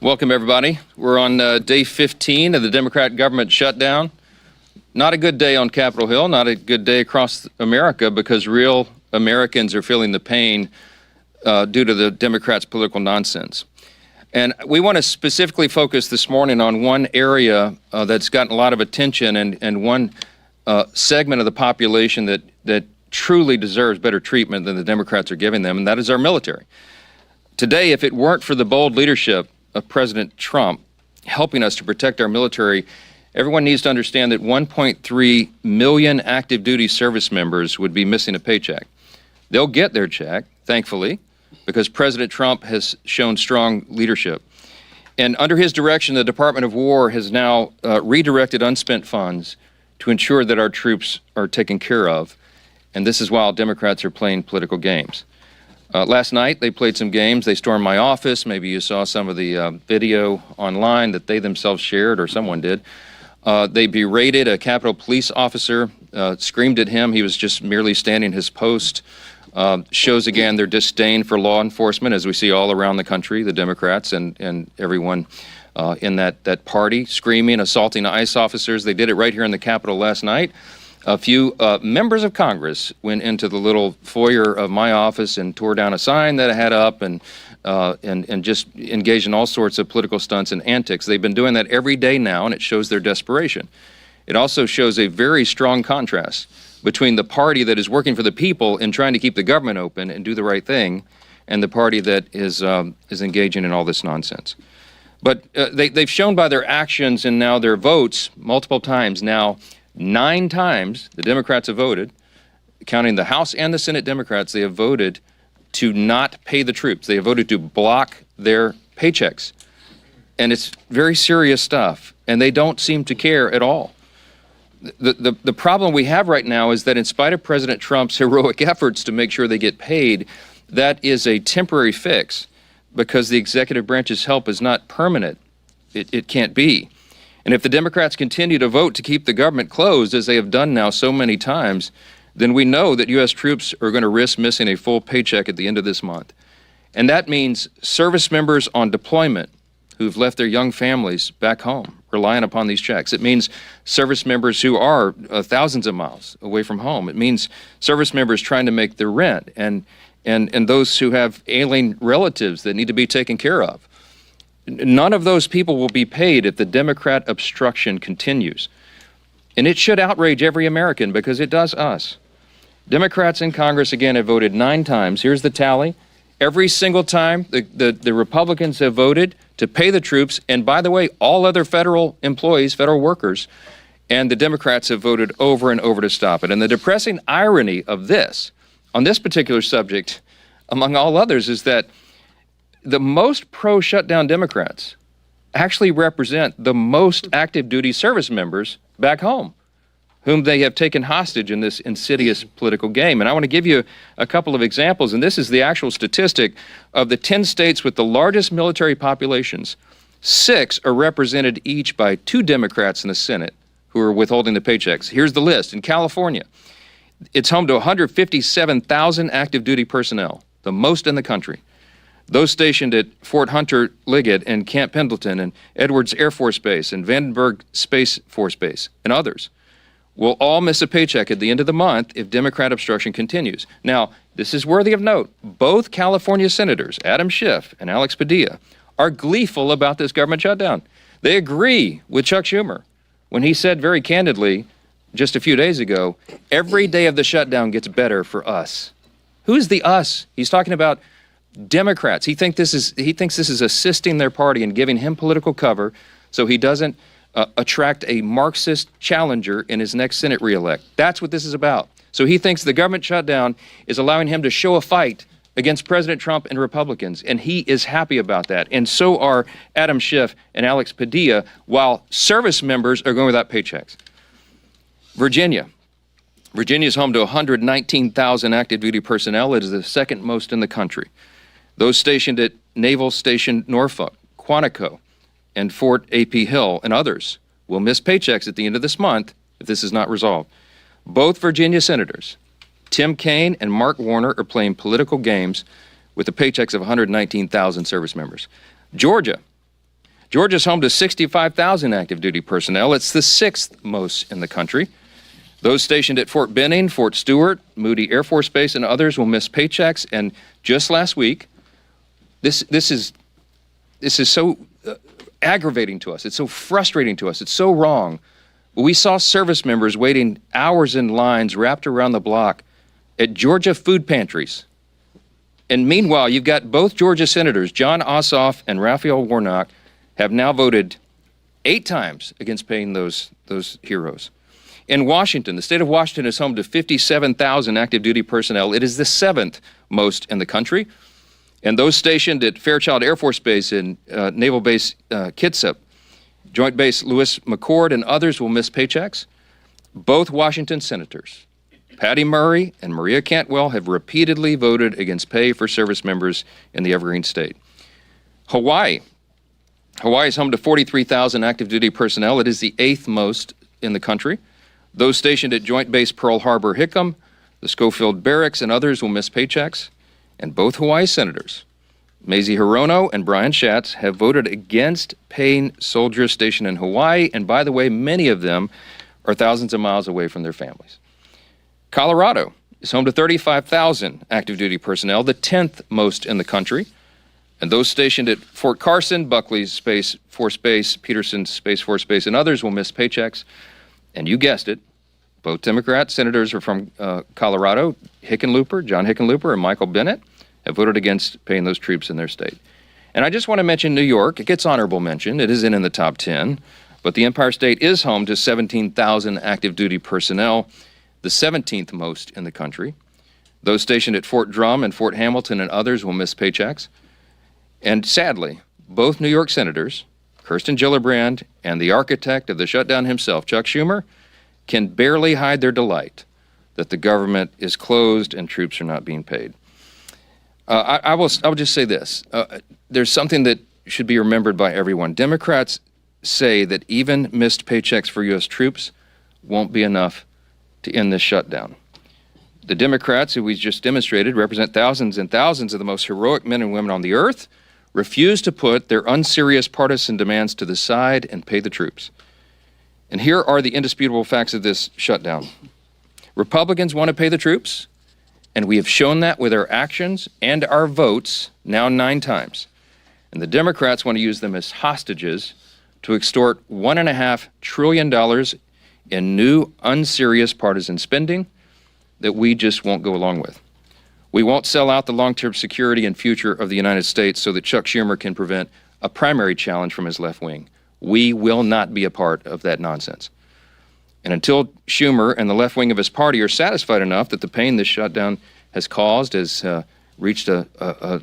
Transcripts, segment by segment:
Welcome, everybody. We're on day 15 of the Democrat government shutdown. Not a good day on Capitol Hill, not a good day across America, because real Americans are feeling the pain due to the Democrats' political nonsense. And we want to specifically focus this morning on one area that's gotten a lot of attention and one segment of the population that truly deserves better treatment than the Democrats are giving them, and that is our military. Today, if it weren't for the bold leadership of President Trump helping us to protect our military, everyone needs to understand that 1.3 million active duty service members would be missing a paycheck. They'll get their check, thankfully, because President Trump has shown strong leadership. And under his direction, the Department of War has now redirected unspent funds to ensure that our troops are taken care of. And this is while Democrats are playing political games. Last night, they played some games. They stormed my office. Maybe you saw some of the video online that they themselves shared, or someone did. They berated a Capitol Police officer, screamed at him. He was just merely standing his post. Shows again their disdain for law enforcement, as we see all around the country, the Democrats and everyone in that party, screaming, assaulting ICE officers. They did it right here in the Capitol last night. A few members of Congress went into the little foyer of my office and tore down a sign that I had up and just engaged in all sorts of political stunts and antics. They've been doing that every day now, and it shows their desperation. It also shows a very strong contrast between the party that is working for the people and trying to keep the government open and do the right thing, and the party that is engaging in all this nonsense. But they've shown by their actions and now their votes multiple times now. 9 times the Democrats have voted, counting the House and the Senate Democrats, they have voted to not pay the troops. They have voted to block their paychecks. And it's very serious stuff, and they don't seem to care at all. The problem we have right now is that in spite of President Trump's heroic efforts to make sure they get paid, that is a temporary fix because the executive branch's help is not permanent. It can't be. And if the Democrats continue to vote to keep the government closed, as they have done now so many times, then we know that U.S. troops are going to risk missing a full paycheck at the end of this month. And that means service members on deployment who've left their young families back home, relying upon these checks. It means service members who are thousands of miles away from home. It means service members trying to make their rent and those who have ailing relatives that need to be taken care of. None of those people will be paid if the Democrat obstruction continues. And it should outrage every American because it does us. Democrats in Congress, again, have voted 9 times. Here's the tally. Every single time the Republicans have voted to pay the troops, and by the way, all other federal employees, federal workers, and the Democrats have voted over and over to stop it. And the depressing irony of this, on this particular subject, among all others, is that the most pro-shutdown Democrats actually represent the most active duty service members back home, whom they have taken hostage in this insidious political game. And I want to give you a couple of examples, and this is the actual statistic of the 10 states with the largest military populations. 6 are represented each by 2 Democrats in the Senate who are withholding the paychecks. Here's the list. In California, it's home to 157,000 active duty personnel, the most in the country. Those stationed at Fort Hunter Liggett and Camp Pendleton and Edwards Air Force Base and Vandenberg Space Force Base and others will all miss a paycheck at the end of the month if Democrat obstruction continues. Now, this is worthy of note. Both California senators, Adam Schiff and Alex Padilla, are gleeful about this government shutdown. They agree with Chuck Schumer when he said very candidly just a few days ago, every day of the shutdown gets better for us. Who's the us? He's talking about Democrats. He thinks this is assisting their party and giving him political cover so he doesn't attract a Marxist challenger in his next Senate reelect. That's what this is about. So he thinks the government shutdown is allowing him to show a fight against President Trump and Republicans, and he is happy about that. And so are Adam Schiff and Alex Padilla, while service members are going without paychecks. Virginia is home to 119,000 active duty personnel. It is the second most in the country. Those stationed at Naval Station Norfolk, Quantico, and Fort A.P. Hill, and others will miss paychecks at the end of this month if this is not resolved. Both Virginia senators, Tim Kaine and Mark Warner, are playing political games with the paychecks of 119,000 service members. Georgia Georgia's home to 65,000 active duty personnel. It's the sixth most in the country. Those stationed at Fort Benning, Fort Stewart, Moody Air Force Base, and others will miss paychecks. And just last week, this is so aggravating to us. It's so frustrating to us. It's so wrong. We saw service members waiting hours in lines wrapped around the block at Georgia food pantries. And meanwhile, you've got both Georgia senators, John Ossoff and Raphael Warnock, have now voted 8 times against paying those heroes. In Washington, the state of Washington is home to 57,000 active duty personnel. It is the 7th most in the country. And those stationed at Fairchild Air Force Base and Naval Base Kitsap, Joint Base Lewis McChord, and others will miss paychecks. Both Washington senators, Patty Murray and Maria Cantwell, have repeatedly voted against pay for service members in the Evergreen State. Hawaii is home to 43,000 active duty personnel. It is the 8th most in the country. Those stationed at Joint Base Pearl Harbor Hickam, the Schofield Barracks, and others will miss paychecks. And both Hawaii senators, Mazie Hirono and Brian Schatz, have voted against paying soldiers stationed in Hawaii. And by the way, many of them are thousands of miles away from their families. Colorado is home to 35,000 active duty personnel, the 10th most in the country. And those stationed at Fort Carson, Buckley's Space Force Base, Peterson's Space Force Base, and others will miss paychecks. And you guessed it, both Democrat senators are from Colorado, John Hickenlooper and Michael Bennet, have voted against paying those troops in their state. And I just want to mention New York. It gets honorable mention. It isn't in the top 10, but the Empire State is home to 17,000 active duty personnel, the 17th most in the country. Those stationed at Fort Drum and Fort Hamilton and others will miss paychecks. And sadly, both New York senators, Kirsten Gillibrand and the architect of the shutdown himself, Chuck Schumer, can barely hide their delight that the government is closed and troops are not being paid. I will just say this. There's something that should be remembered by everyone. Democrats say that even missed paychecks for U.S. troops won't be enough to end this shutdown. The Democrats, who we just demonstrated, represent thousands and thousands of the most heroic men and women on the earth, refuse to put their unserious partisan demands to the side and pay the troops. And here are the indisputable facts of this shutdown. Republicans want to pay the troops, and we have shown that with our actions and our votes now 9 times. And the Democrats want to use them as hostages to extort $1.5 trillion in new unserious partisan spending that we just won't go along with. We won't sell out the long-term security and future of the United States so that Chuck Schumer can prevent a primary challenge from his left wing. We will not be a part of that nonsense. And until Schumer and the left wing of his party are satisfied enough that the pain this shutdown has caused has reached a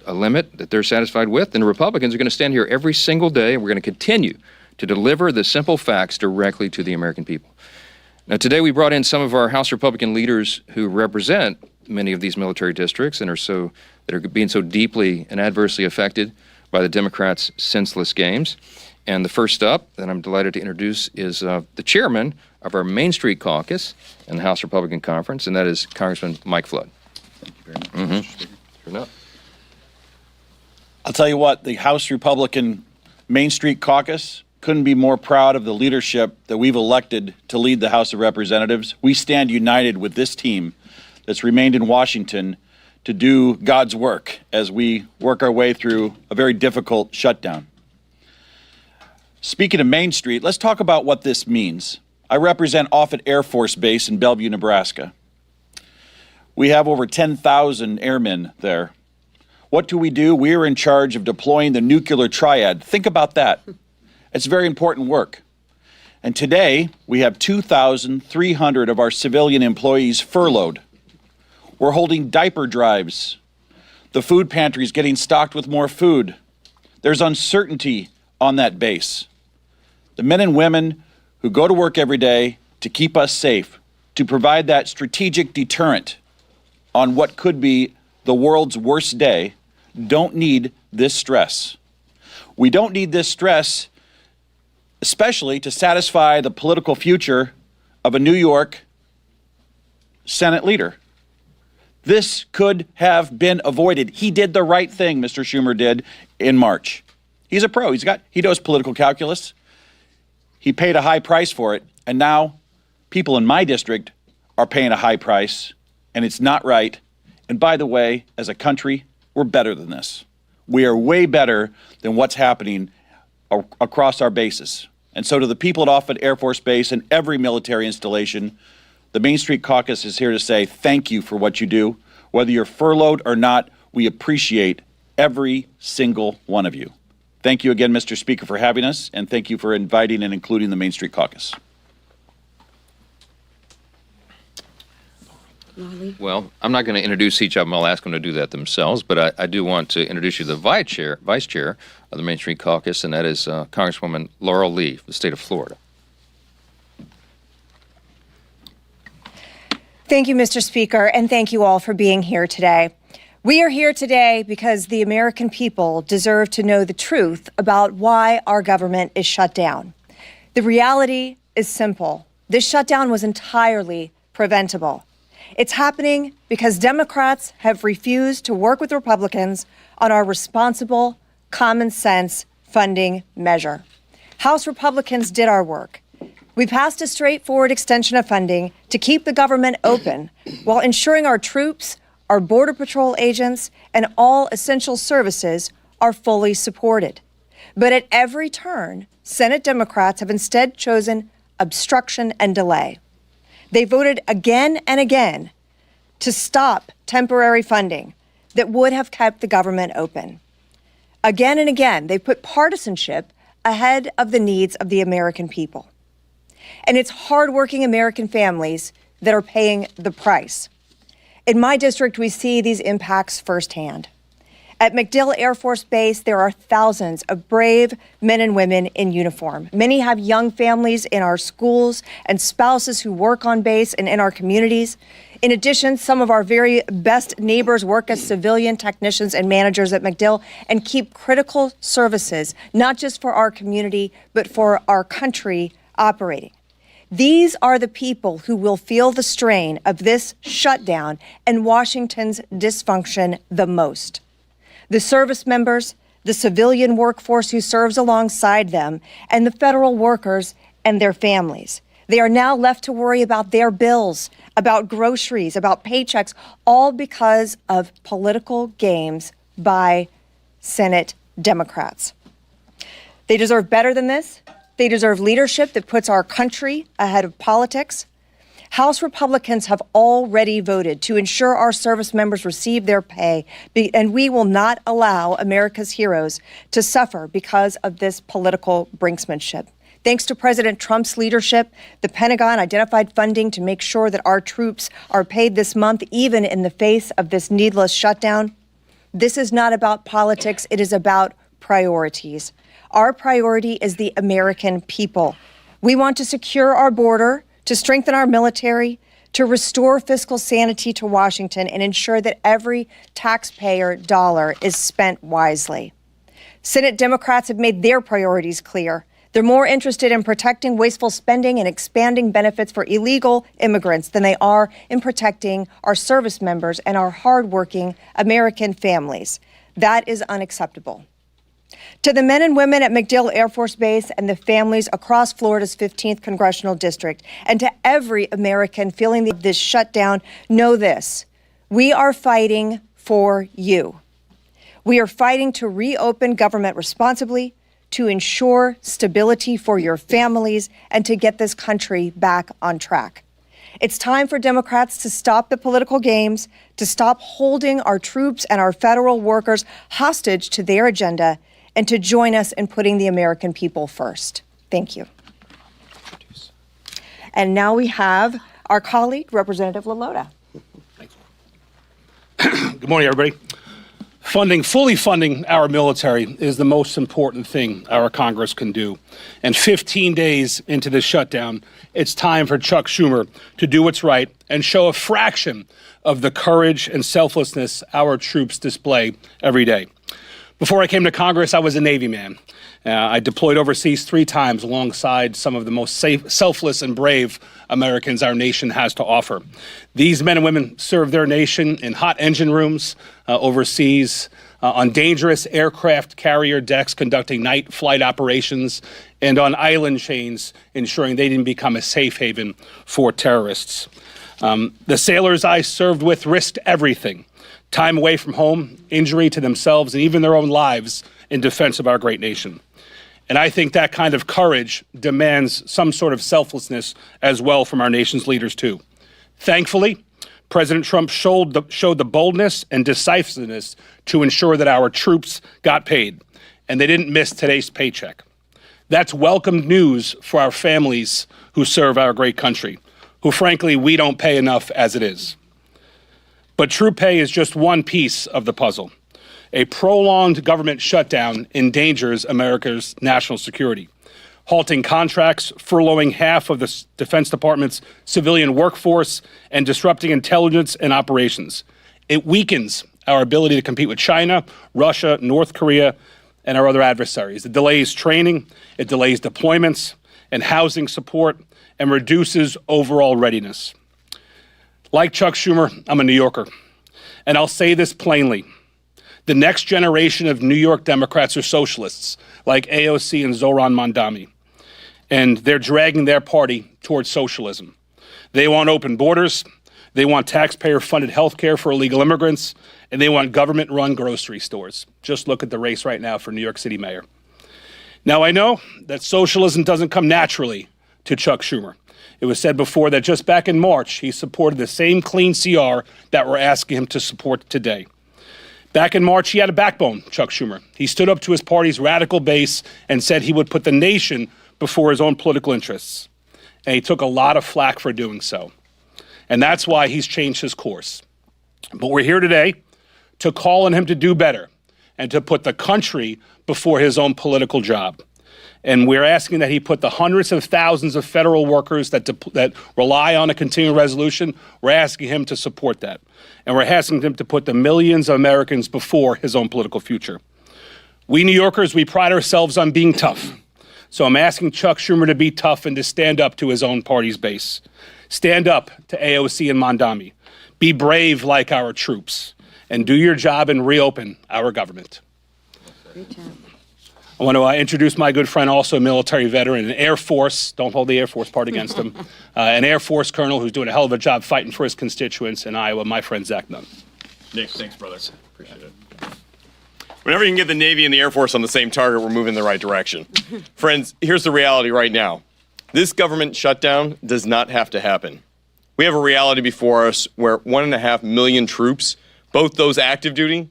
limit that they're satisfied with, then the Republicans are going to stand here every single day, and we're going to continue to deliver the simple facts directly to the American people. Now, today we brought in some of our House Republican leaders who represent many of these military districts and that are being so deeply and adversely affected by the Democrats' senseless games. And the first up that I'm delighted to introduce is the chairman of our Main Street Caucus in the House Republican Conference, and that is Congressman Mike Flood. Thank you very much, Mr. Speaker. Sure enough. I'll tell you what, the House Republican Main Street Caucus couldn't be more proud of the leadership that we've elected to lead the House of Representatives. We stand united with this team that's remained in Washington to do God's work as we work our way through a very difficult shutdown. Speaking of Main Street, let's talk about what this means. I represent Offutt Air Force Base in Bellevue, Nebraska. We have over 10,000 airmen there. What do? We are in charge of deploying the nuclear triad. Think about that. It's very important work. And today, we have 2,300 of our civilian employees furloughed. We're holding diaper drives. The food pantry is getting stocked with more food. There's uncertainty on that base. The men and women who go to work every day to keep us safe, to provide that strategic deterrent on what could be the world's worst day, don't need this stress. We don't need this stress, especially to satisfy the political future of a New York Senate leader. This could have been avoided. He did the right thing, Mr. Schumer did in March. He's a pro. He knows political calculus. He paid a high price for it, and now people in my district are paying a high price, and it's not right. And by the way, as a country, we're better than this. We are way better than what's happening across our bases. And so to the people at Offutt Air Force Base and every military installation, the Main Street Caucus is here to say thank you for what you do. Whether you're furloughed or not, we appreciate every single one of you. Thank you again, Mr. Speaker, for having us, and thank you for inviting and including the Main Street Caucus. Well, I'm not going to introduce each of them. I'll ask them to do that themselves, but I do want to introduce you to the vice chair of the Main Street Caucus, and that is Congresswoman Laurel Lee, of the state of Florida. Thank you, Mr. Speaker, and thank you all for being here today. We are here today because the American people deserve to know the truth about why our government is shut down. The reality is simple. This shutdown was entirely preventable. It's happening because Democrats have refused to work with Republicans on our responsible, common sense funding measure. House Republicans did our work. We passed a straightforward extension of funding to keep the government open while ensuring our troops, our Border Patrol agents, and all essential services are fully supported. But at every turn, Senate Democrats have instead chosen obstruction and delay. They voted again and again to stop temporary funding that would have kept the government open. Again and again, they put partisanship ahead of the needs of the American people. And it's hardworking American families that are paying the price. In my district, we see these impacts firsthand. At MacDill Air Force Base, there are thousands of brave men and women in uniform. Many have young families in our schools and spouses who work on base and in our communities. In addition, some of our very best neighbors work as civilian technicians and managers at MacDill and keep critical services, not just for our community, but for our country operating. These are the people who will feel the strain of this shutdown and Washington's dysfunction the most. The service members, the civilian workforce who serves alongside them, and the federal workers and their families. They are now left to worry about their bills, about groceries, about paychecks, all because of political games by Senate Democrats. They deserve better than this. They deserve leadership that puts our country ahead of politics. House Republicans have already voted to ensure our service members receive their pay, and we will not allow America's heroes to suffer because of this political brinksmanship. Thanks to President Trump's leadership, the Pentagon identified funding to make sure that our troops are paid this month, even in the face of this needless shutdown. This is not about politics. It is about priorities. Our priority is the American people. We want to secure our border, to strengthen our military, to restore fiscal sanity to Washington, and ensure that every taxpayer dollar is spent wisely. Senate Democrats have made their priorities clear. They're more interested in protecting wasteful spending and expanding benefits for illegal immigrants than they are in protecting our service members and our hardworking American families. That is unacceptable. To the men and women at MacDill Air Force Base and the families across Florida's 15th Congressional District, and to every American feeling this shutdown, know this: we are fighting for you. We are fighting to reopen government responsibly, to ensure stability for your families, and to get this country back on track. It's time for Democrats to stop the political games, to stop holding our troops and our federal workers hostage to their agenda, and to join us in putting the American people first. Thank you. And now we have our colleague, Representative Lalota. Thanks. Good morning, everybody. Fully funding our military is the most important thing our Congress can do. And 15 days into this shutdown, it's time for Chuck Schumer to do what's right and show a fraction of the courage and selflessness our troops display every day. Before I came to Congress, I was a Navy man. I deployed overseas 3 times alongside some of the most selfless and brave Americans our nation has to offer. These men and women serve their nation in hot engine rooms overseas, on dangerous aircraft carrier decks conducting night flight operations, and on island chains ensuring they didn't become a safe haven for terrorists. The sailors I served with risked everything, time away from home, injury to themselves, and even their own lives in defense of our great nation. And I think that kind of courage demands some sort of selflessness as well from our nation's leaders, too. Thankfully, President Trump showed the boldness and decisiveness to ensure that our troops got paid, and they didn't miss today's paycheck. That's welcome news for our families who serve our great country, who frankly we don't pay enough as it is. But troop pay is just one piece of the puzzle. A prolonged government shutdown endangers America's national security, halting contracts, furloughing half of the Defense Department's civilian workforce, and disrupting intelligence and operations. It weakens our ability to compete with China, Russia, North Korea, and our other adversaries. It delays training, it delays deployments and housing support, and reduces overall readiness. Like Chuck Schumer, I'm a New Yorker, and I'll say this plainly. The next generation of New York Democrats are socialists, like AOC and Zohran Mamdani, and they're dragging their party towards socialism. They want open borders, they want taxpayer-funded health care for illegal immigrants, and they want government-run grocery stores. Just look at the race right now for New York City mayor. Now, I know that socialism doesn't come naturally to Chuck Schumer. It was said before that just back in March, he supported the same clean CR that we're asking him to support today. Back in March, he had a backbone, Chuck Schumer. He stood up to his party's radical base and said he would put the nation before his own political interests. And he took a lot of flack for doing so. And that's why he's changed his course. But we're here today to call on him to do better and to put the country before his own political job. And we're asking that he put the hundreds of thousands of federal workers that rely on a continuing resolution, we're asking him to support that. And we're asking him to put the millions of Americans before his own political future. We New Yorkers, we pride ourselves on being tough. So I'm asking Chuck Schumer to be tough and to stand up to his own party's base. Stand up to AOC and Mamdani. Be brave like our troops. And do your job and reopen our government. Great job. I want to introduce my good friend, also a military veteran, an Air Force, don't hold the Air Force part against him, an Air Force colonel who's doing a hell of a job fighting for his constituents in Iowa, my friend Zach Nunn. Nick, thanks, brother. Appreciate it. Whenever you can get the Navy and the Air Force on the same target, we're moving in the right direction. Friends, here's the reality right now. This government shutdown does not have to happen. We have a reality before us where 1.5 million troops, both those active duty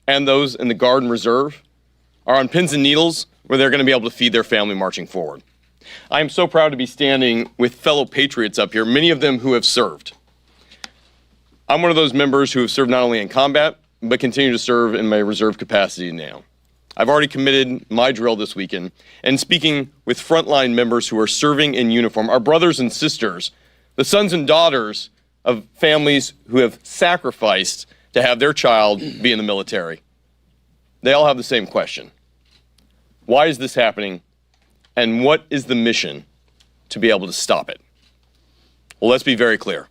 and those in the Guard and Reserve, are on pins and needles where they're going to be able to feed their family marching forward. I am so proud to be standing with fellow patriots up here, many of them who have served. I'm one of those members who have served not only in combat, but continue to serve in my reserve capacity now. I've already committed my drill this weekend, and speaking with frontline members who are serving in uniform, our brothers and sisters, the sons and daughters of families who have sacrificed to have their child be in the military. They all have the same question. Why is this happening? And what is the mission to be able to stop it? Well, let's be very clear.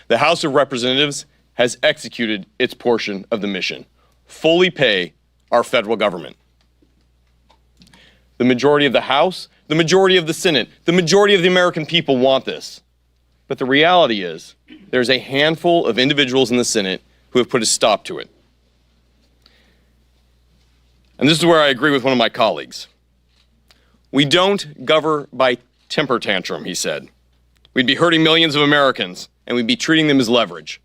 The House of Representatives has executed its portion of the mission. Fully pay our federal government. The majority of the House, the majority of the Senate, the majority of the American people want this. But the reality is there's a handful of individuals in the Senate who have put a stop to it. And this is where I agree with one of my colleagues. We don't govern by temper tantrum, he said. We'd be hurting millions of Americans, and we'd be treating them as leverage.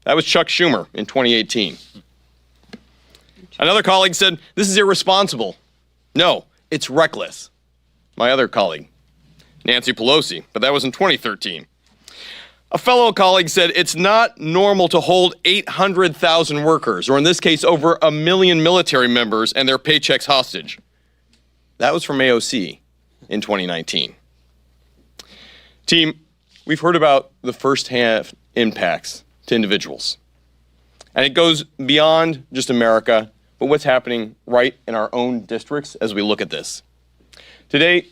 That was Chuck Schumer in 2018. Another colleague said, this is irresponsible. No, it's reckless. My other colleague, Nancy Pelosi, but that was in 2013. A fellow colleague said it's not normal to hold 800,000 workers, or in this case, over 1 million military members and their paychecks hostage. That was from AOC in 2019. Team, we've heard about the first-hand impacts to individuals. And it goes beyond just America, but what's happening right in our own districts as we look at this. Today,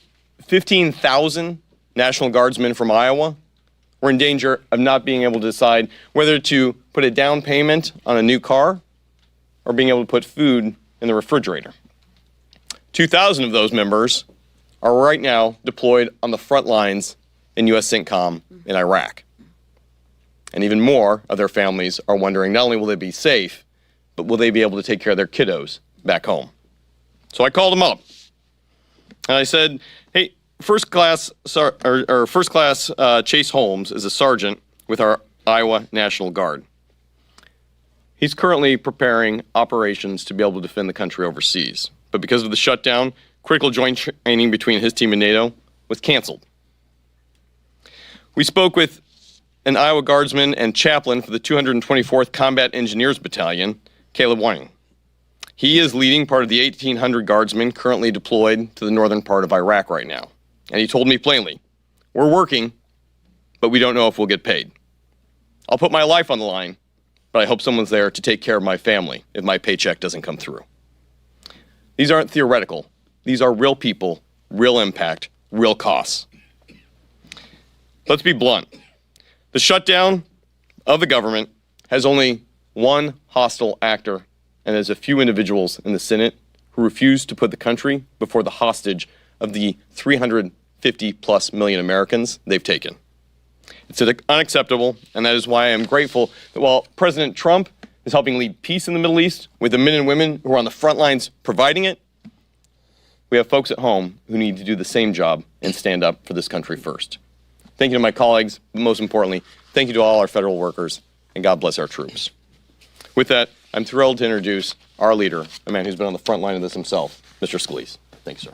15,000 National Guardsmen from Iowa were in danger of not being able to decide whether to put a down payment on a new car or being able to put food in the refrigerator. 2,000 of those members are right now deployed on the front lines in U.S. CENTCOM in Iraq. And even more of their families are wondering not only will they be safe, but will they be able to take care of their kiddos back home? So I called them up and I said, hey, First Class Chase Holmes is a sergeant with our Iowa National Guard. He's currently preparing operations to be able to defend the country overseas. But because of the shutdown, critical joint training between his team and NATO was canceled. We spoke with an Iowa Guardsman and chaplain for the 224th Combat Engineers Battalion, Caleb Wang. He is leading part of the 1,800 Guardsmen currently deployed to the northern part of Iraq right now. And he told me plainly, we're working, but we don't know if we'll get paid. I'll put my life on the line, but I hope someone's there to take care of my family if my paycheck doesn't come through. These aren't theoretical. These are real people, real impact, real costs. Let's be blunt. The shutdown of the government has only one hostile actor, and there's a few individuals in the Senate who refuse to put the country before the hostage of the 350+ million Americans they've taken. It's unacceptable, and that is why I am grateful that while President Trump is helping lead peace in the Middle East with the men and women who are on the front lines providing it, we have folks at home who need to do the same job and stand up for this country first. Thank you to my colleagues, but most importantly, thank you to all our federal workers, and God bless our troops. With that, I'm thrilled to introduce our leader, a man who's been on the front line of this himself, Mr. Scalise. Thanks, sir.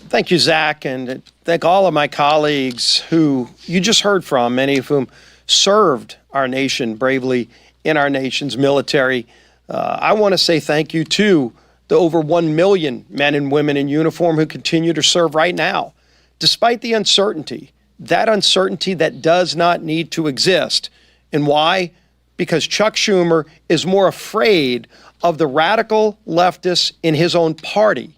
Thank you, Zach, and thank all of my colleagues who you just heard from, many of whom served our nation bravely in our nation's military. I want to say thank you to the over 1 million men and women in uniform who continue to serve right now, despite the uncertainty that does not need to exist. And why? Because Chuck Schumer is more afraid of the radical leftists in his own party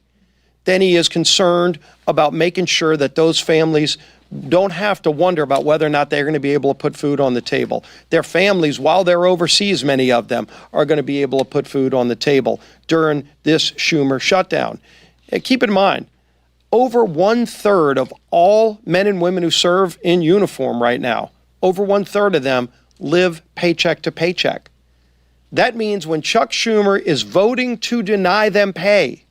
than he is concerned about making sure that those families don't have to wonder about whether or not they're going to be able to put food on the table. Their families, while they're overseas, many of them, are going to be able to put food on the table during this Schumer shutdown. And keep in mind, over 1/3 of all men and women who serve in uniform right now, over 1/3 of them live paycheck to paycheck. That means when Chuck Schumer is voting to deny them pay,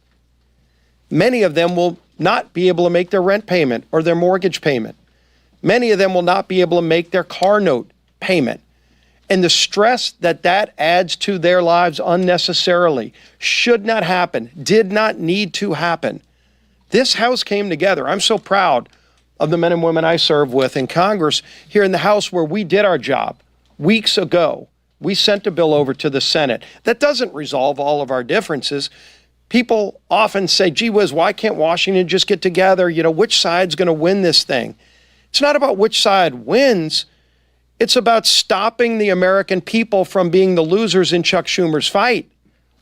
many of them will not be able to make their rent payment or their mortgage payment. Many of them will not be able to make their car note payment. And the stress that adds to their lives unnecessarily should not happen, did not need to happen. This House came together. I'm so proud of the men and women I serve with in Congress here in the House where we did our job weeks ago. We sent a bill over to the Senate. That doesn't resolve all of our differences. People often say, gee whiz, why can't Washington just get together? You know, which side's going to win this thing? It's not about which side wins. It's about stopping the American people from being the losers in Chuck Schumer's fight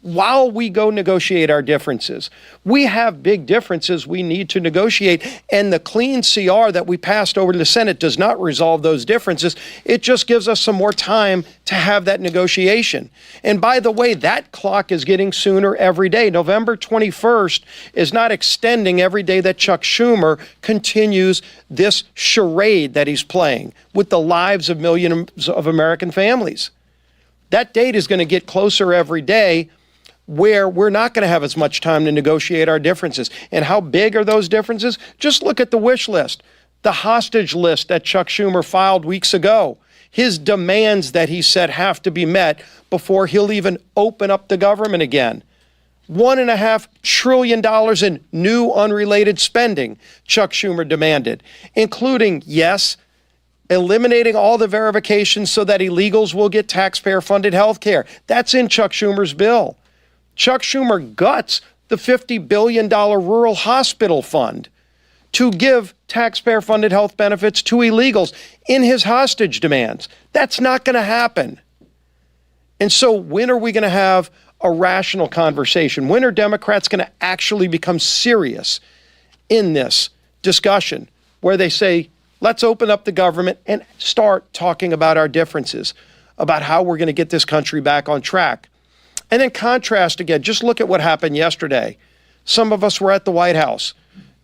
while we go negotiate our differences. We have big differences we need to negotiate, and the clean CR that we passed over to the Senate does not resolve those differences. It just gives us some more time to have that negotiation. And by the way, that clock is getting sooner every day. November 21st is not extending every day that Chuck Schumer continues this charade that he's playing with the lives of millions of American families. That date is going to get closer every day, where we're not going to have as much time to negotiate our differences. And how big are those differences? Just look at the wish list, the hostage list that Chuck Schumer filed weeks ago, his demands that he said have to be met before he'll even open up the government again. $1.5 trillion in new unrelated spending Chuck Schumer demanded, including, yes, eliminating all the verifications so that illegals will get taxpayer-funded health care. That's in Chuck Schumer's bill. Chuck Schumer guts the $50 billion rural hospital fund to give taxpayer-funded health benefits to illegals in his hostage demands. That's not going to happen. And so when are we going to have a rational conversation? When are Democrats going to actually become serious in this discussion where they say, let's open up the government and start talking about our differences? about how we're going to get this country back on track. And then contrast again, just look at what happened yesterday. Some of us were at the White House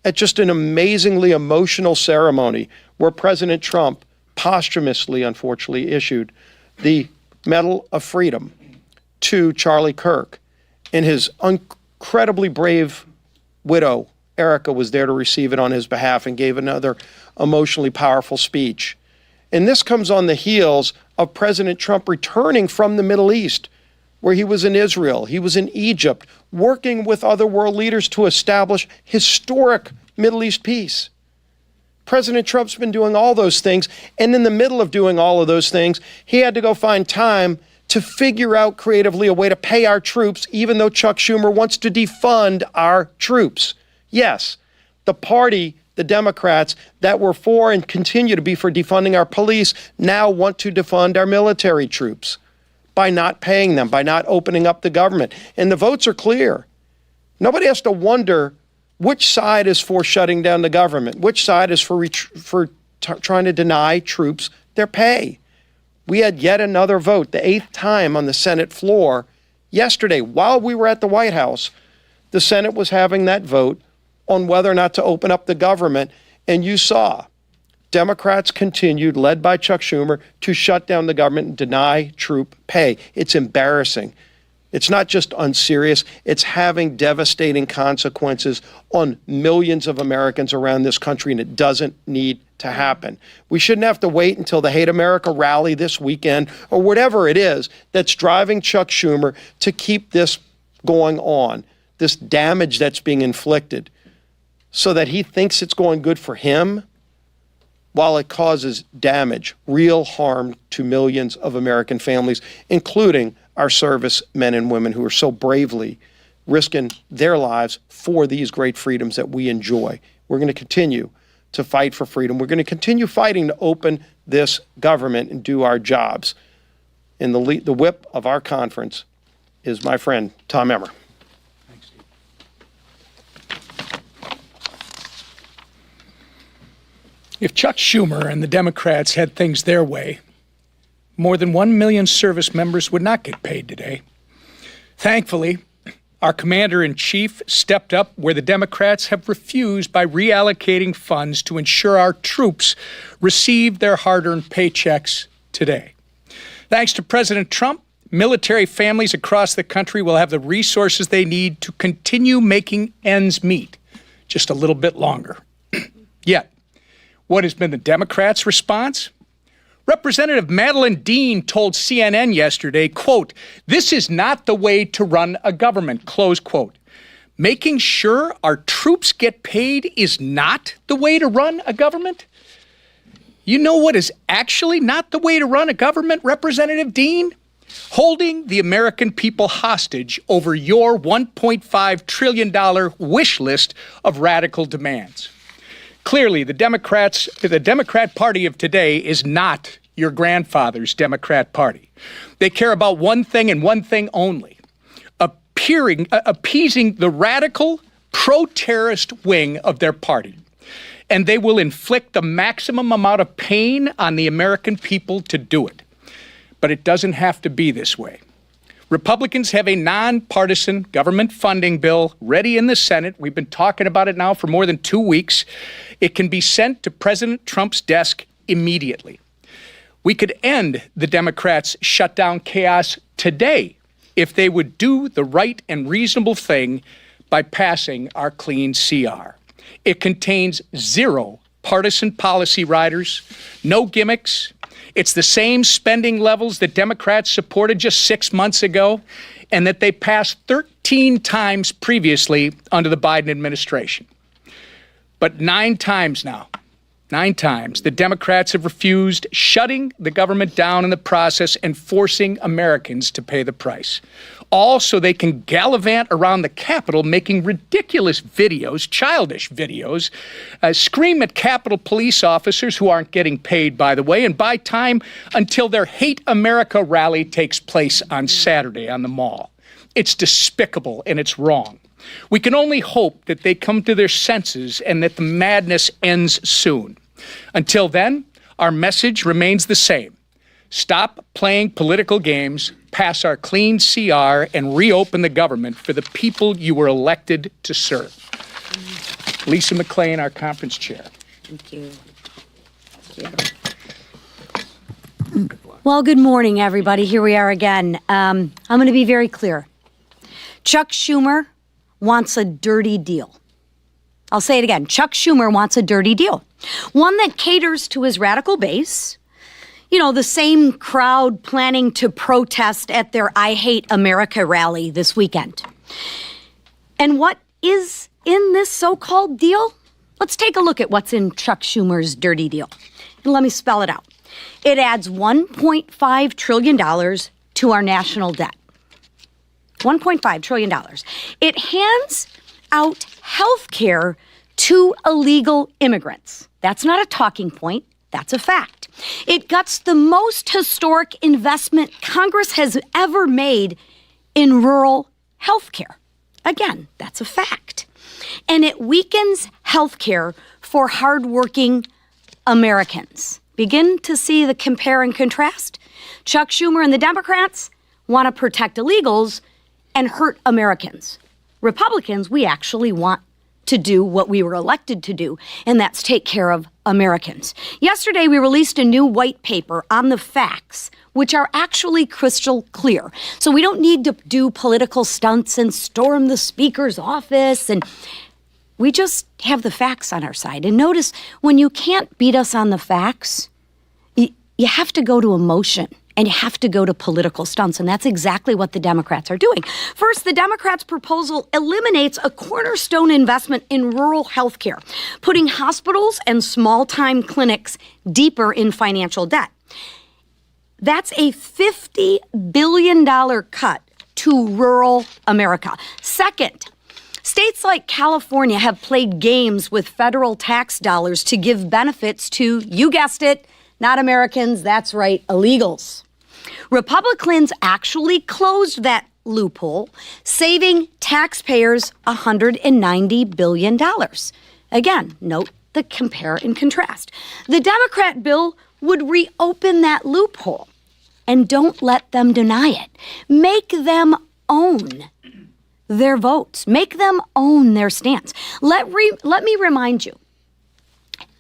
at just an amazingly emotional ceremony where President Trump posthumously, unfortunately, issued the Medal of Freedom to Charlie Kirk. And his incredibly brave widow, Erica, was there to receive it on his behalf and gave another emotionally powerful speech. And this comes on the heels of President Trump returning from the Middle East, where he was in Israel, he was in Egypt, working with other world leaders to establish historic Middle East peace. President Trump's been doing all those things, and in the middle of doing all of those things, he had to go find time to figure out creatively a way to pay our troops, even though Chuck Schumer wants to defund our troops. Yes, the party, the Democrats that were for and continue to be for defunding our police now want to defund our military troops by not paying them, by not opening up the government. And the votes are clear. Nobody has to wonder which side is for shutting down the government, which side is for trying to deny troops their pay. We had yet another vote, the 8th time on the Senate floor yesterday. While we were at the White House, the Senate was having that vote on whether or not to open up the government. And you saw Democrats continued, led by Chuck Schumer, to shut down the government and deny troop pay. It's embarrassing. It's not just unserious, it's having devastating consequences on millions of Americans around this country, and it doesn't need to happen. We shouldn't have to wait until the Hate America rally this weekend or whatever it is that's driving Chuck Schumer to keep this going on, this damage that's being inflicted, so that he thinks it's going good for him while it causes damage, real harm to millions of American families, including our service men and women who are so bravely risking their lives for these great freedoms that we enjoy. We're going to continue to fight for freedom. We're going to continue fighting to open this government and do our jobs. And the whip of our conference is my friend, Tom Emmer. If Chuck Schumer and the Democrats had things their way, more than 1 million service members would not get paid today. Thankfully, our commander-in-chief stepped up where the Democrats have refused by reallocating funds to ensure our troops receive their hard-earned paychecks today. Thanks to President Trump, military families across the country will have the resources they need to continue making ends meet just a little bit longer. Yet, what has been the Democrats' response? Representative Madeleine Dean told CNN yesterday, quote, "This is not the way to run a government," close quote. Making sure our troops get paid is not the way to run a government? You know what is actually not the way to run a government, Representative Dean? Holding the American people hostage over your $1.5 trillion wish list of radical demands. Clearly, the Democrat Party of today is not your grandfather's Democrat Party. They care about one thing and one thing only, appeasing the radical, pro-terrorist wing of their party. And they will inflict the maximum amount of pain on the American people to do it. But it doesn't have to be this way. Republicans have a nonpartisan government funding bill ready in the Senate. We've been talking about it now for more than 2 weeks. It can be sent to President Trump's desk immediately. We could end the Democrats' shutdown chaos today if they would do the right and reasonable thing by passing our clean CR. It contains zero partisan policy riders, no gimmicks. It's the same spending levels that Democrats supported just 6 months ago and that they passed 13 times previously under the Biden administration. But 9 times now, 9 times, the Democrats have refused, shutting the government down in the process and forcing Americans to pay the price. All so they can gallivant around the Capitol making ridiculous videos, childish videos, scream at Capitol police officers who aren't getting paid, by the way, and buy time until their Hate America rally takes place on Saturday on the Mall. It's despicable and it's wrong. We can only hope that they come to their senses and that the madness ends soon. Until then, our message remains the same. Stop playing political games, pass our clean CR, and reopen the government for the people you were elected to serve. Lisa McClain, our conference chair. Thank you. Well, good morning, everybody. Here we are again. I'm going to be very clear. Chuck Schumer wants a dirty deal. I'll say it again. Chuck Schumer wants a dirty deal. One that caters to his radical base. You know, the same crowd planning to protest at their I Hate America rally this weekend. And what is in this so-called deal? Let's take a look at what's in Chuck Schumer's dirty deal. And let me spell it out. It adds $1.5 trillion to our national debt. $1.5 trillion. It hands out health care to illegal immigrants. That's not a talking point. That's a fact. It guts the most historic investment Congress has ever made in rural health care. Again, that's a fact. And it weakens health care for hardworking Americans. Begin to see the compare and contrast? Chuck Schumer and the Democrats want to protect illegals and hurt Americans. Republicans, we actually want to do what we were elected to do, and that's take care of Americans. Yesterday, we released a new white paper on the facts, which are actually crystal clear. So we don't need to do political stunts and storm the speaker's office, and we just have the facts on our side. And notice, when you can't beat us on the facts, you have to go to emotion. And you have to go to political stunts, and that's exactly what the Democrats are doing. First, the Democrats' proposal eliminates a cornerstone investment in rural health care, putting hospitals and small-time clinics deeper in financial debt. That's a $50 billion cut to rural America. Second, states like California have played games with federal tax dollars to give benefits to, you guessed it, not Americans, that's right, illegals. Republicans actually closed that loophole, saving taxpayers $190 billion. Again, note the compare and contrast. The Democrat bill would reopen that loophole, and don't let them deny it. Make them own their votes. Make them own their stance. Let me remind you,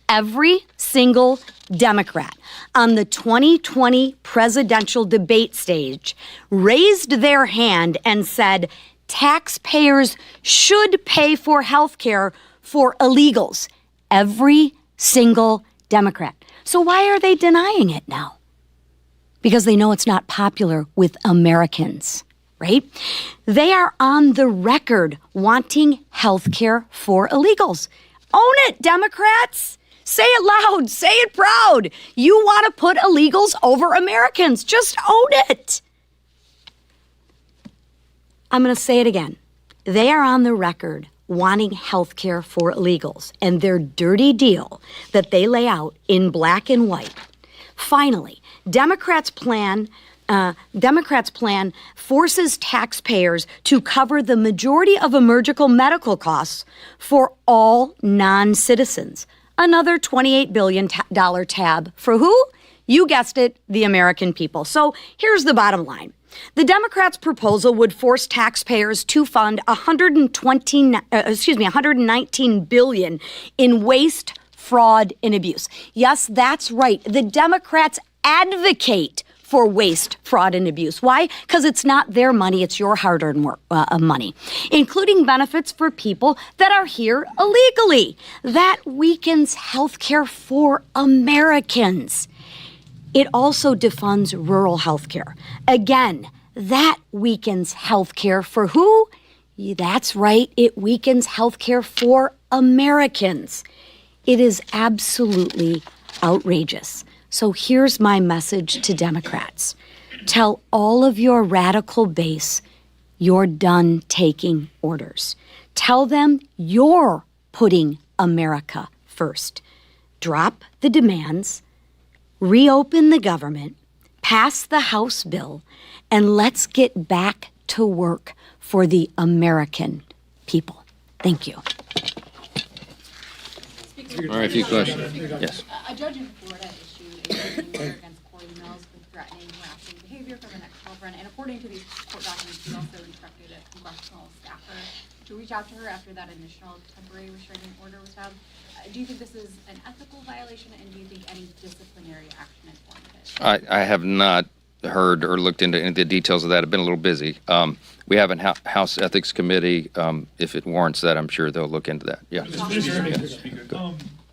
every single Democrat on the 2020 presidential debate stage raised their hand and said, taxpayers should pay for health care for illegals. Every single Democrat. So why are they denying it now? Because they know it's not popular with Americans, right? They are on the record wanting health care for illegals. Own it, Democrats. Say it loud, say it proud. You want to put illegals over Americans. Just own it. I'm going to say it again. They are on the record wanting health care for illegals, and their dirty deal that they lay out in black and white. Finally, Democrats' plan forces taxpayers to cover the majority of emergency medical costs for all non-citizens. Another $28 billion tab for who? You guessed it, the American people. So here's the bottom line. The Democrats' proposal would force taxpayers to fund $119 billion in waste, fraud, and abuse. Yes, that's right. The Democrats advocate for waste, fraud, and abuse. Why? Because it's not their money, it's your hard-earned money, including benefits for people that are here illegally. That weakens health care for Americans. It also defunds rural health care. Again, that weakens health care for who? That's right, it weakens health care for Americans. It is absolutely outrageous. So here's my message to Democrats. Tell all of your radical base you're done taking orders. Tell them you're putting America first. Drop the demands, reopen the government, pass the House bill, and let's get back to work for the American people. Thank you. All right, a few questions. Yes. A judge in Florida issued a ruling against court emails with threatening, harassing behavior from an ex-girlfriend. And according to these court documents, he also instructed a congressional staffer to reach out to her after that initial temporary restraining order was found. Do you think this is an ethical violation, and do you think any disciplinary action is warranted? I have not heard or looked into any of the details of that. I've been a little busy. We have a House Ethics Committee. If it warrants that, I'm sure they'll look into that. Yeah.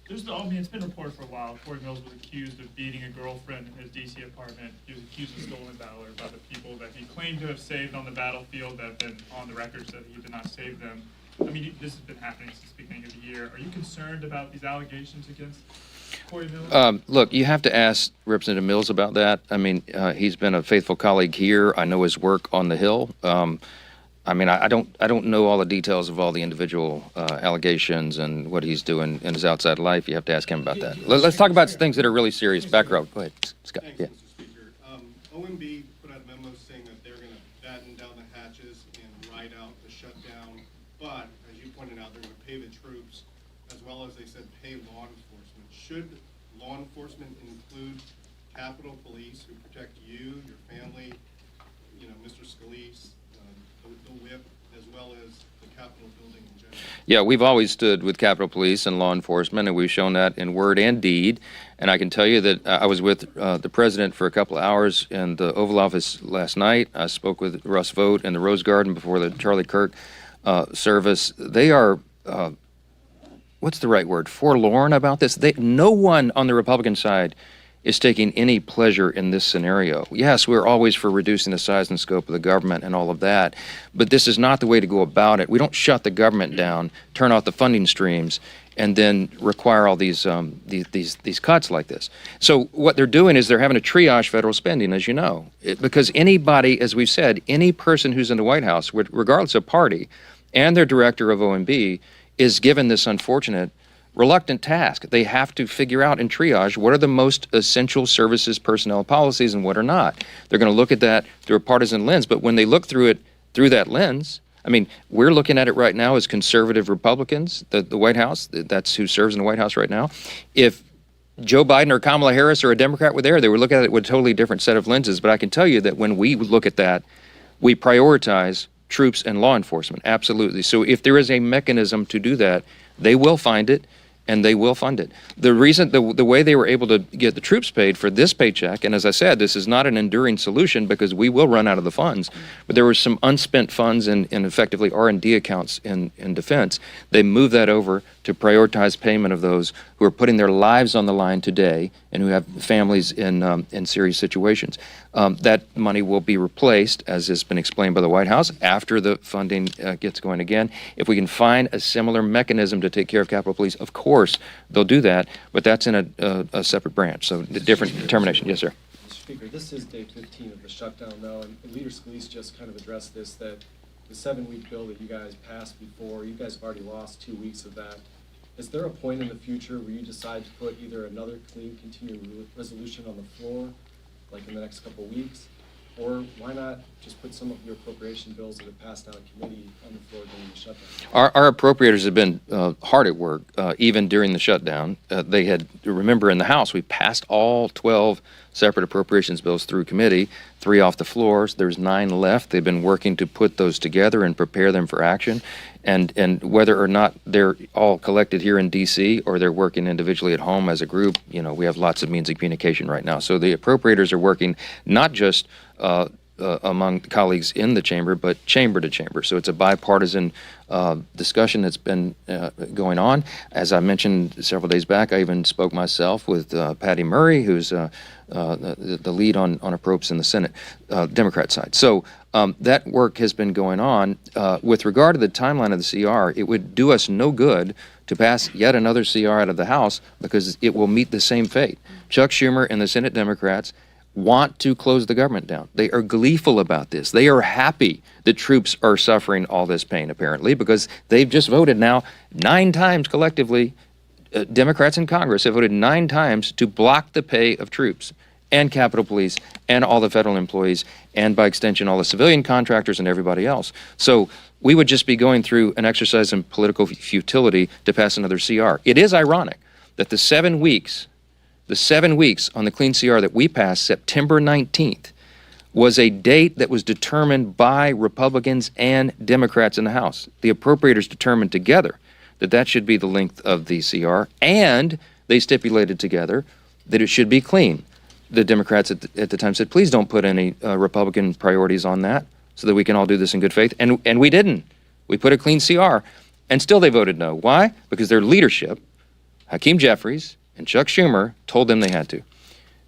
It's been reported for a while. Corey Mills was accused of beating a girlfriend in his D.C. apartment. He was accused of stolen valor by the people that he claimed to have saved on the battlefield that have been on the record said he did not save them. I mean, this has been happening since the beginning of the year. Are you concerned about these allegations against Corey Mills? Look, you have to ask Representative Mills about that. I mean, he's been a faithful colleague here. I know his work on the Hill. I mean, I don't know all the details of all the individual allegations and what he's doing in his outside life. You have to ask him about that. Let's talk about things that are really serious. Back row. Go ahead, Scott. Thanks, Yeah. Mr. Speaker. OMB put out a memo saying that they're going to batten down the hatches and ride out the shutdown. But, as you pointed out, they're going to pay the troops, as well as they said pay law enforcement. Should law enforcement include Capitol Police who protect you, your family, you know, Mr. Scalise, the whip, as well as the Capitol building in general? Yeah, we've always stood with Capitol Police and law enforcement, and we've shown that in word and deed. And I can tell you that I was with the president for a couple of hours in the Oval Office last night. I spoke with Russ Vought in the Rose Garden before the Charlie Kirk service. They are, what's the right word, forlorn about this. No one on the Republican side is taking any pleasure in this scenario. Yes, we're always for reducing the size and scope of the government and all of that, but this is not the way to go about it. We don't shut the government down, turn off the funding streams, and then require all these cuts like this. So what they're doing is they're having to triage federal spending, as you know, because anybody, as we've said, any person who's in the White House, regardless of party, and their director of OMB, is given this unfortunate reluctant task. They have to figure out and triage what are the most essential services personnel policies and what are not. They're going to look at that through a partisan lens, but when they look through it through that lens, I mean, we're looking at it right now as conservative Republicans, the White House, that's who serves in the White House right now. If Joe Biden or Kamala Harris or a Democrat were there, they would look at it with a totally different set of lenses. But I can tell you that when we look at that, we prioritize troops and law enforcement, absolutely. So if there is a mechanism to do that, they will find it and they will fund it. The reason, the way they were able to get the troops paid for this paycheck, and as I said, this is not an enduring solution because we will run out of the funds, but there were some unspent funds in effectively R&D accounts in defense. They moved that over to prioritize payment of those who are putting their lives on the line today and who have families in serious situations. That money will be replaced, as has been explained by the White House, after the funding gets going again. If we can find a similar mechanism to take care of Capitol Police, of course they'll do that, but that's in a separate branch, so the different determination. Yes, sir. Mr. Speaker, this is day 15 of the shutdown now, and Leader Scalise just kind of addressed this, that the 7-week bill that you guys passed before, you guys have already lost 2 weeks of that. Is there a point in the future where you decide to put either another clean continuing resolution on the floor, like in the next couple of weeks, or why not just put some of your appropriation bills that have passed out of committee on the floor during the shutdown? Our appropriators have been hard at work, even during the shutdown. They had, remember in the House, we passed all 12 separate appropriations bills through committee, 3 off the floors. There's 9 left. They've been working to put those together and prepare them for action. And whether or not they're all collected here in D.C. or they're working individually at home as a group, you know, we have lots of means of communication right now. So the appropriators are working not just among colleagues in the chamber, but chamber to chamber. So it's a bipartisan discussion that's been going on. As I mentioned several days back, I even spoke myself with Patty Murray, who's the lead on approps in the Senate, Democrat side. So that work has been going on. With regard to the timeline of the CR, it would do us no good to pass yet another CR out of the House because it will meet the same fate. Chuck Schumer and the Senate Democrats want to close the government down. They are gleeful about this. They are happy that troops are suffering all this pain, apparently, because they've just voted now 9 times collectively. Democrats in Congress have voted 9 times to block the pay of troops and Capitol Police and all the federal employees and, by extension, all the civilian contractors and everybody else. So we would just be going through an exercise in political futility to pass another CR. It is ironic that the 7 weeks the 7 weeks on the clean CR that we passed September 19th was a date that was determined by Republicans and Democrats in the House. The appropriators determined together that that should be the length of the CR, and they stipulated together that it should be clean. The Democrats at the time said, please don't put any Republican priorities on that so that we can all do this in good faith. And we didn't. We put a clean CR, and still they voted no. Why? Because their leadership, Hakeem Jeffries and Chuck Schumer, told them they had to.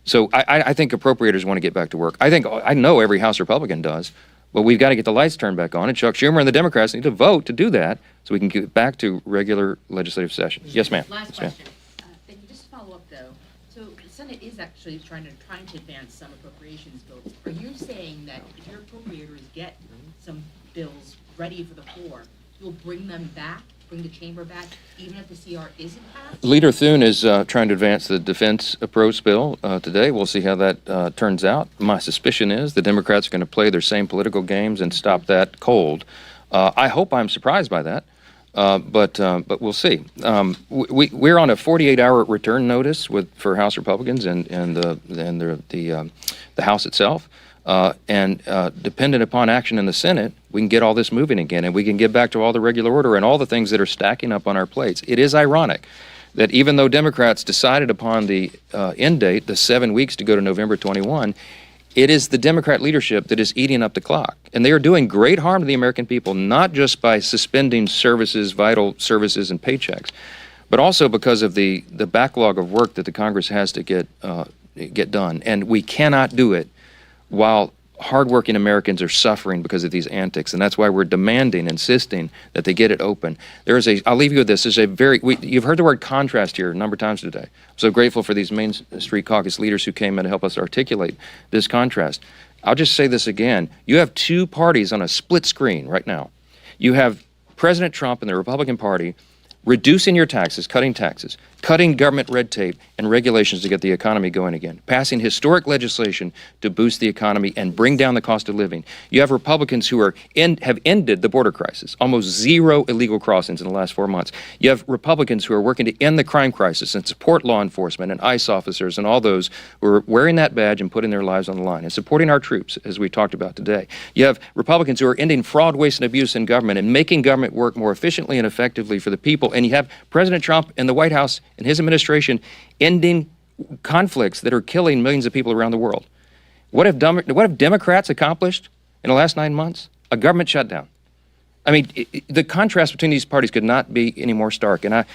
So I think appropriators want to get back to work. I know every House Republican does, but we've got to get the lights turned back on, and Chuck Schumer and the Democrats need to vote to do that so we can get back to regular legislative session. Yes, ma'am. Last Yes, ma'am. question. Thank you. Just to follow up, though. So the Senate is actually trying to advance some appropriations bills. Are you saying that if your appropriators get some bills ready for the floor, you'll bring them back, bring the chamber back, even if the CR isn't passed? Leader Thune is trying to advance the defense approach bill today. We'll see how that turns out. My suspicion is the Democrats are going to play their same political games and stop that cold. I hope I'm surprised by that, but we'll see. We're on a 48-hour return notice for House Republicans and the House itself. And dependent upon action in the Senate, we can get all this moving again, and we can get back to all the regular order and all the things that are stacking up on our plates. It is ironic that even though Democrats decided upon the end date, the 7 weeks to go to November 21, it is the Democrat leadership that is eating up the clock. And they are doing great harm to the American people, not just by suspending services, vital services and paychecks, but also because of the backlog of work that the Congress has to get done. And we cannot do it while hardworking Americans are suffering because of these antics, and that's why we're demanding, insisting that they get it open. I'll leave you with this. You've heard the word contrast here a number of times today. I'm so grateful for these Main Street Caucus leaders who came in to help us articulate this contrast. I'll just say this again. You have two parties on a split screen right now. You have President Trump and the Republican Party reducing your taxes, cutting government red tape and regulations to get the economy going again, passing historic legislation to boost the economy and bring down the cost of living. You have Republicans who have ended the border crisis, almost zero illegal crossings in the last 4 months. You have Republicans who are working to end the crime crisis and support law enforcement and ICE officers and all those who are wearing that badge and putting their lives on the line and supporting our troops, as we talked about today. You have Republicans who are ending fraud, waste, and abuse in government and making government work more efficiently and effectively for the people. And you have President Trump and the White House and his administration ending conflicts that are killing millions of people around the world. What have Democrats accomplished in the last 9 months? A government shutdown. I mean, the contrast between these parties could not be any more stark. And I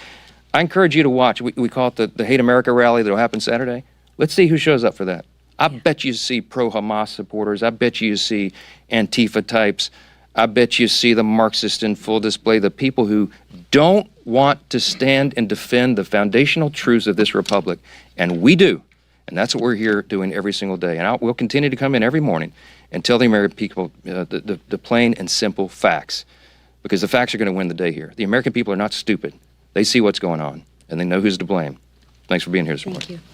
encourage you to watch. We call it the Hate America rally that will happen Saturday. Let's see who shows up for that. I bet you see pro-Hamas supporters. I bet you see Antifa types. I bet you see the Marxists in full display, the people who don't want to stand and defend the foundational truths of this republic. And we do. And that's what we're here doing every single day. And we'll continue to come in every morning and tell the American people the plain and simple facts, because the facts are going to win the day here. The American people are not stupid. They see what's going on, and they know who's to blame. Thanks for being here this morning. Thank you.